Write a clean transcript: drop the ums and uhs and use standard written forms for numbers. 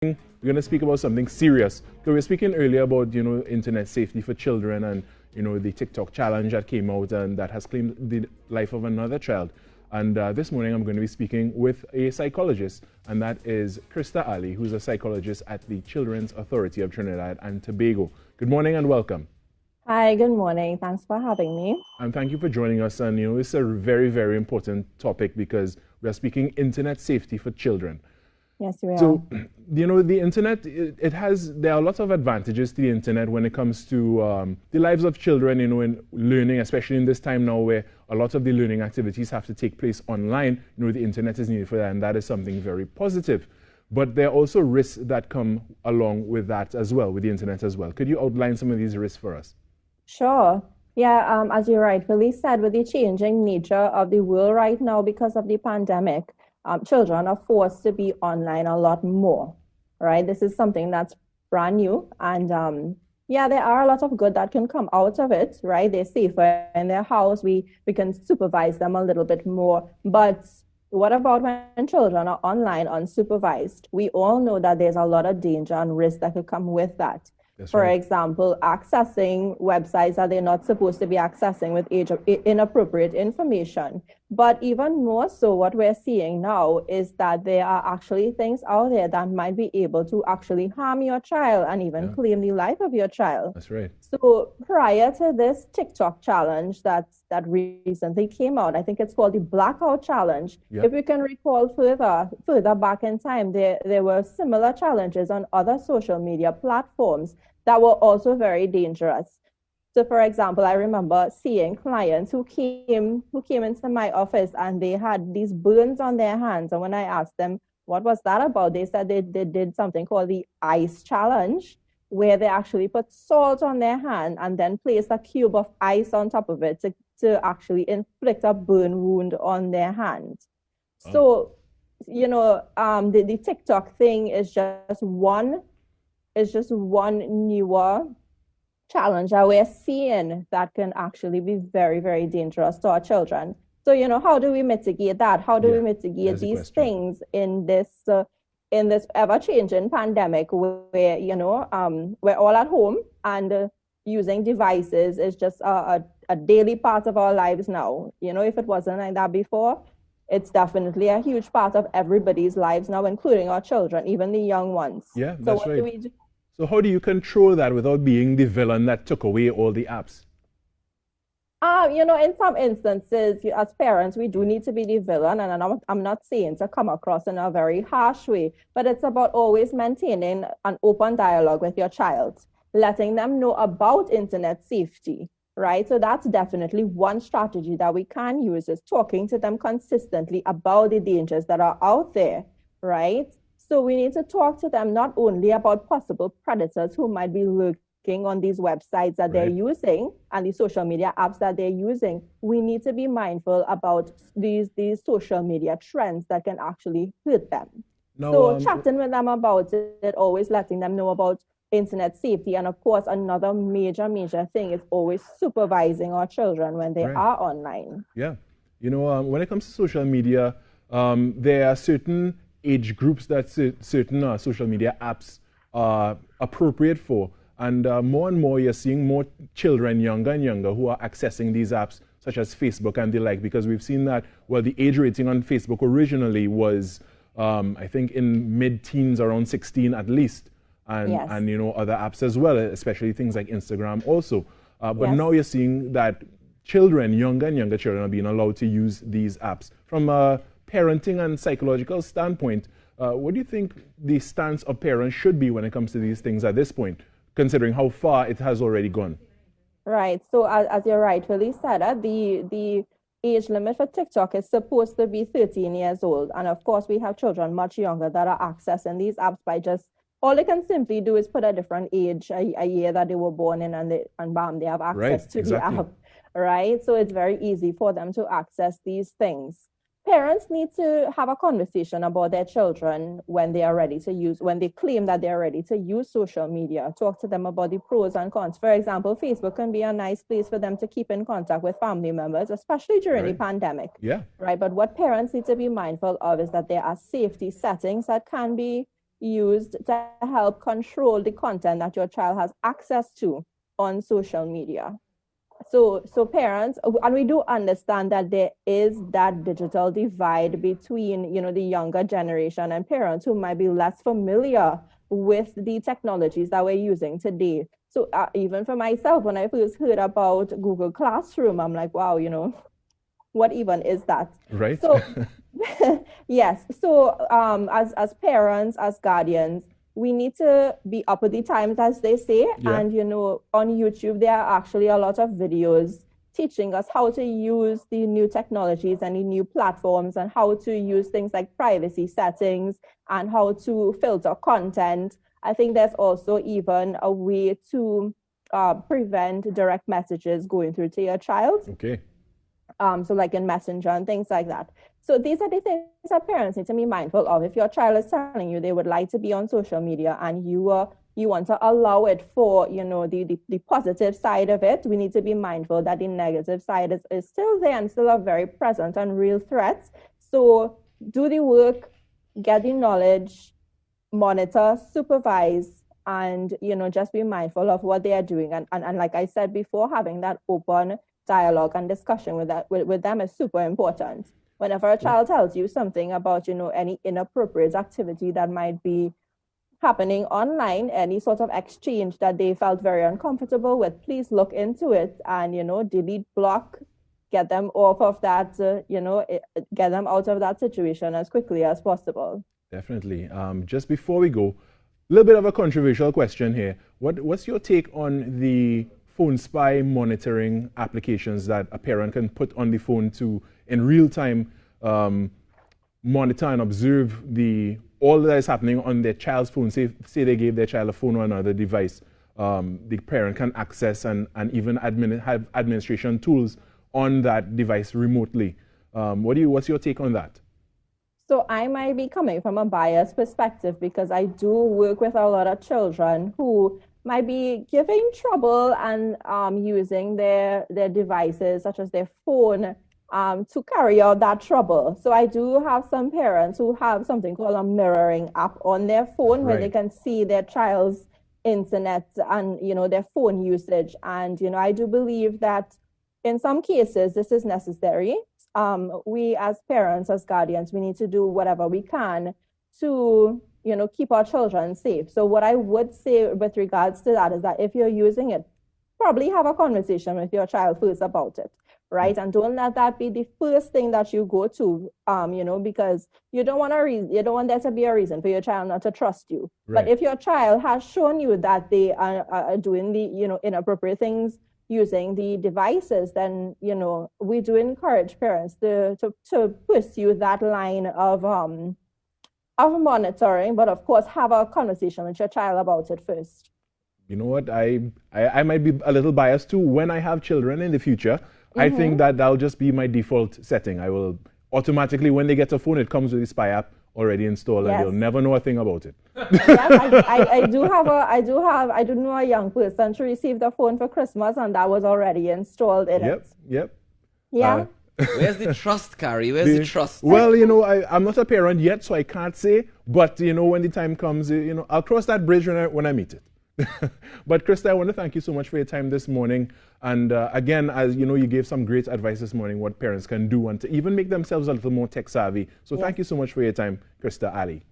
We're going to speak about something serious. Because we were speaking earlier about, internet safety for children and, the TikTok challenge that came out and that has claimed the life of another child. And this morning I'm going to be speaking with a psychologist, and that is Krista Ali, who's a psychologist at the Children's Authority of Trinidad and Tobago. Good morning and welcome. Hi, good morning. Thanks for having me. And thank you for joining us. And, it's a very, very important topic because we are speaking internet safety for children. Yes, we are. So, the internet, there are lots of advantages to the internet when it comes to the lives of children, in learning, especially in this time now where a lot of the learning activities have to take place online. The internet is needed for that, and that is something very positive. But there are also risks that come along with that as well, with the internet as well. Could you outline some of these risks for us? Sure. Yeah, as you rightfully said, with the changing nature of the world right now because of the pandemic, children are forced to be online a lot more, right? This is something that's brand new. And yeah, there are a lot of good that can come out of it, right? They're safer in their house. We can supervise them a little bit more. But what about when children are online unsupervised? We all know that there's a lot of danger and risk that could come with that. For example, accessing websites that they're not supposed to be accessing with inappropriate information. But even more so, what we're seeing now is that there are actually things out there that might be able to actually harm your child and even claim the life of your child. That's right. So prior to this TikTok challenge that recently came out, I think it's called the Blackout Challenge. Yep. If we can recall further back in time, there were similar challenges on other social media platforms that were also very dangerous. So, for example, I remember seeing clients who came into my office and they had these burns on their hands. And when I asked them, what was that about? They said they did something called the ice challenge, where they actually put salt on their hand and then placed a cube of ice on top of it to actually inflict a burn wound on their hand. Oh. So, the TikTok thing is just one newer challenge that we're seeing that can actually be very, very dangerous to our children. So, how do we mitigate that? How do we mitigate these things in this ever-changing pandemic where, we're all at home and using devices is just a daily part of our lives now. If it wasn't like that before, it's definitely a huge part of everybody's lives now, including our children, even the young ones. Yeah, that's right. So what do we do? So how do you control that without being the villain that took away all the apps? In some instances, as parents, we do need to be the villain, and I'm not saying to come across in a very harsh way, but it's about always maintaining an open dialogue with your child, letting them know about internet safety, right? So that's definitely one strategy that we can use, is talking to them consistently about the dangers that are out there, right? So we need to talk to them not only about possible predators who might be lurking on these websites that they're using and the social media apps that they're using. We need to be mindful about these social media trends that can actually hurt them. So chatting with them about it, always letting them know about internet safety. And of course, another major thing is always supervising our children when they are online. Yeah. When it comes to social media, there are certain age groups that certain social media apps are appropriate for. And more and more, you're seeing more children, younger and younger, who are accessing these apps, such as Facebook and the like, because we've seen that, the age rating on Facebook originally was, I think, in mid-teens, around 16 at least. And other apps as well, especially things like Instagram also. But now you're seeing that children, younger and younger children, are being allowed to use these apps. From a parenting and psychological standpoint, what do you think the stance of parents should be when it comes to these things at this point, considering how far it has already gone? Right. So as you rightfully said, the age limit for TikTok is supposed to be 13 years old. And of course, we have children much younger that are accessing these apps by just, all they can simply do is put a different age, a year that they were born in, and bam, they have access to the app, right? So it's very easy for them to access these things. Parents need to have a conversation about their children when they are ready to use, when they claim that they're ready to use social media. Talk to them about the pros and cons. For example, Facebook can be a nice place for them to keep in contact with family members, especially during the pandemic. Yeah. Right. But what parents need to be mindful of is that there are safety settings that can be used to help control the content that your child has access to on social media. So parents, and we do understand that there is that digital divide between, the younger generation and parents who might be less familiar with the technologies that we're using today. So even for myself, when I first heard about Google Classroom, I'm like, wow, what even is that? Right. So yes. So as parents, as guardians, we need to be up with the times, as they say. Yeah. And on YouTube, there are actually a lot of videos teaching us how to use the new technologies and the new platforms, and how to use things like privacy settings and how to filter content. I think there's also even a way to prevent direct messages going through to your child. Okay. So like in Messenger and things like that. So these are the things that parents need to be mindful of. If your child is telling you they would like to be on social media and you want to allow it for, the positive side of it, we need to be mindful that the negative side is still there and still a very present and real threat. So do the work, get the knowledge, monitor, supervise, and just be mindful of what they are doing. And like I said before, having that open dialogue and discussion with them is super important. Whenever a child tells you something about any inappropriate activity that might be happening online, any sort of exchange that they felt very uncomfortable with, please look into it and delete, block, get them off of that, get them out of that situation as quickly as possible. Definitely. Just before we go, a little bit of a controversial question here. What's your take on the phone spy monitoring applications that a parent can put on the phone to, in real time, monitor and observe all that is happening on their child's phone? Say they gave their child a phone or another device, the parent can access and even have administration tools on that device remotely. What's your take on that? So I might be coming from a biased perspective because I do work with a lot of children who might be giving trouble and using their devices, such as their phone, to carry out that trouble. So I do have some parents who have something called a mirroring app on their phone, where they can see their child's internet and their phone usage. And I do believe that in some cases this is necessary. We as parents, as guardians, we need to do whatever we can to keep our children safe. So what I would say with regards to that is that if you're using it, probably have a conversation with your child first about it, right? And don't let that be the first thing that you go to, because you don't want there to be a reason for your child not to trust you. Right. But if your child has shown you that they are doing the inappropriate things using the devices, then we do encourage parents to pursue that line of monitoring, but of course have a conversation with your child about it first. You know what, I might be a little biased too. When I have children in the future, I think that'll just be my default setting. I will automatically, when they get a phone, it comes with the spy app already installed, and they'll never know a thing about it. Yes, I do know a young person who received a phone for Christmas, and that was already installed in it. Yep. Yeah. Where's the trust, Carrie? Where's the trust? Well, I'm not a parent yet, so I can't say. But when the time comes, I'll cross that bridge when I meet it. But Krista, I want to thank you so much for your time this morning. And again, as you gave some great advice this morning, what parents can do and to even make themselves a little more tech savvy. So thank you so much for your time, Krista Ali.